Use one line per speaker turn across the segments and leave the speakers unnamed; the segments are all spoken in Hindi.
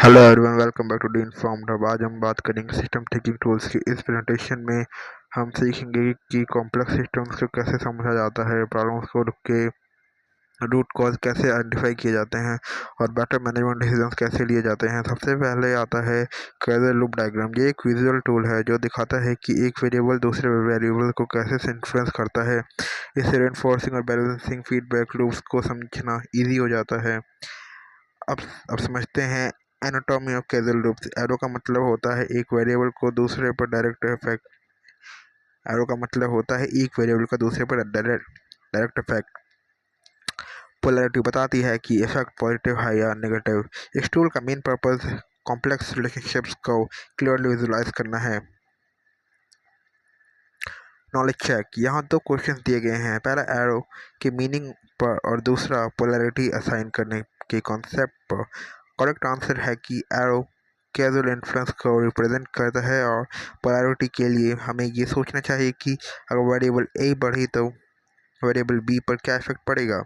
Hello everyone, welcome back to the informed. अब आज हम बात करेंगे सिस्टम थिंकिंग टूल्स की। इस प्रेजेंटेशन में हम सीखेंगे कि कॉम्प्लेक्स सिस्टम्स को कैसे समझा जाता है, प्रॉब्लम्स को के रूट कॉज कैसे आइडेंटिफाई किए जाते हैं और बेटर मैनेजमेंट डिसीजंस कैसे लिए जाते हैं। सबसे पहले आता है कैज़ल लूप डायग्राम। ये एक विजुअल टूल है जो दिखाता है कि एक वेरिएबल दूसरे वेरिएबल को कैसे इन्फ्लुएंस करता है। इससे रेनफोर्सिंग और बैलेंसिंग फीडबैक लूप्स को समझना ईजी हो जाता है। अब अब समझते हैं एनाटॉमी ऑफ कैज़ल लूप्स। एरो का मतलब होता है एक वेरिएबल को दूसरे पर डायरेक्ट इफेक्ट। एरो का मतलब होता है एक वेरिएबल का दूसरे पर डायरेक्ट इफेक्ट। पोलैरिटी बताती है कि इफेक्ट पॉजिटिव है या नेगेटिव। इस टूल का मेन पर्पस कॉम्प्लेक्स रिलेशनशिप्स को क्लियरली विजुलाइज करना है। Knowledge check. यहाँ दो क्वेश्चंस दिए गए हैं, पहला एरो के मीनिंग पर और दूसरा पोलैरिटी असाइन करने के कॉन्सेप्ट पर। करेक्ट आंसर है कि एरो कैजुअल इन्फ्लुएंस को रिप्रेजेंट करता है और पोलैरिटी के लिए हमें ये सोचना चाहिए कि अगर वेरिएबल ए बढ़ी तो वेरिएबल बी पर क्या इफेक्ट पड़ेगा।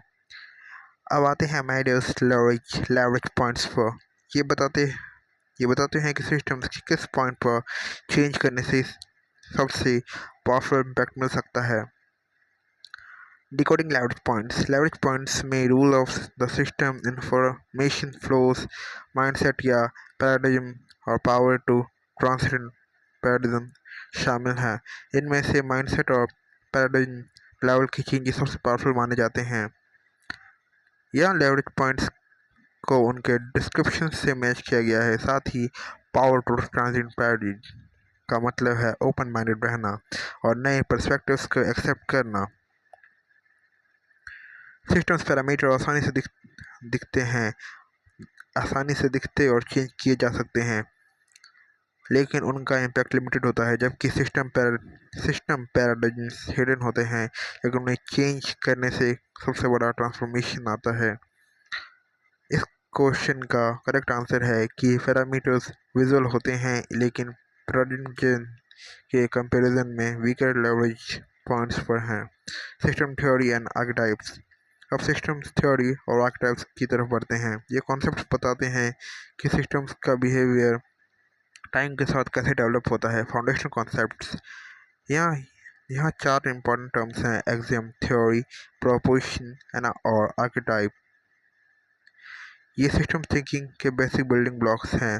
अब आते हैं मैडर्स लेवरेज पॉइंट्स पर। ये बताते हैं कि सिस्टम्स किस पॉइंट पर चेंज करने से सबसे पावरफुल इम्पैक्ट मिल सकता है। Decoding leverage points. Leverage points may rule of the system, information flows, mindset या paradigm और power to transcend paradigm शामिल हैं। इनमें से mindset और paradigm लेवल की चेंजेस सबसे पावरफुल माने जाते हैं। यह leverage points को उनके डिस्क्रिप्शन से मैच किया गया है। साथ ही पावर टू ट्रांसेंड पैराडाइम का मतलब है ओपन माइंडेड रहना और नए पर्सपेक्टिव्स को एक्सेप्ट करना। सिस्टम्स पैरामीटर आसानी से दिखते और चेंज किए जा सकते हैं, लेकिन उनका इम्पैक्ट लिमिटेड होता है। जबकि सिस्टम पैराडाइम्स हिडन होते हैं, लेकिन उन्हें चेंज करने से सबसे बड़ा ट्रांसफॉर्मेशन आता है। इस क्वेश्चन का करेक्ट आंसर है कि पैरामीटर्स विजुअल होते हैं, लेकिन पैराडाइम के कंपैरिजन में वीकर लेवरेज पॉइंट्स पर हैं। System theory and archetypes. अब सिस्टम्स थ्योरी और आर्केटाइप्स की तरफ बढ़ते हैं। ये कॉन्सेप्ट्स बताते हैं कि सिस्टम्स का बिहेवियर टाइम के साथ कैसे डेवलप होता है। Foundational concepts. यहाँ यहाँ चार इंपॉर्टेंट टर्म्स हैं: एक्सियम, थ्योरी, प्रोपोजिशन और आर्केटाइप। ये सिस्टम थिंकिंग के बेसिक बिल्डिंग ब्लॉक्स हैं।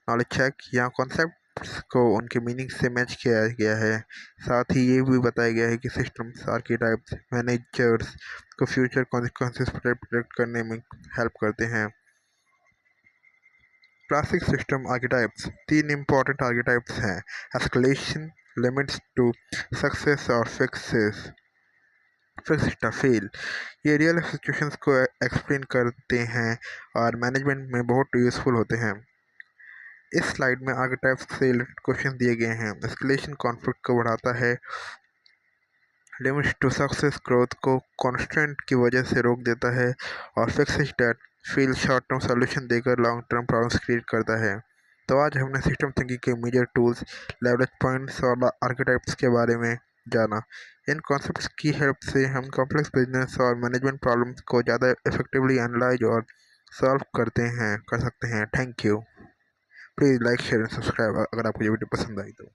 Knowledge check. यहाँ कॉन्सेप्ट्स को उनके मीनिंग से मैच किया गया है। साथ ही ये भी बताया गया है कि सिस्टम्स आर्किटाइप्स मैनेजर्स को फ्यूचर कॉन्सिक्वेंसेस प्रेडिक्ट करने में हेल्प करते हैं। Classic system archetypes. तीन इंपॉर्टेंट आर्किटाइप्स हैं: एस्केलेशन, लिमिट्स टू सक्सेस और फिक्स फेल। ये रियल सिचुएशंस को एक्सप्लेन करते हैं और मैनेजमेंट में बहुत यूजफुल होते हैं। इस स्लाइड में आर्किटाइप्स से रिलेटेड क्वेश्चन दिए गए हैं। एस्केलेशन कॉन्फ्लिक्ट को बढ़ाता है। लिमिट्स टू सक्सेस ग्रोथ को कॉन्स्टेंट की वजह से रोक देता है और fix that fail short term solution देकर लॉन्ग टर्म प्रॉब्लम्स क्रिएट करता है। तो आज हमने सिस्टम थिंकिंग के मेजर टूल्स, लेवरेज पॉइंट्स और आर्किटाइप्स के बारे में जाना। इन कॉन्सेप्ट्स की हेल्प से हम कॉम्प्लेक्स बिजनेस और मैनेजमेंट प्रॉब्लम्स को ज़्यादा इफेक्टिवली एनालाइज और सॉल्व कर सकते हैं। Thank you. Please like, share and subscribe अगर आपको ये वीडियो पसंद आई तो।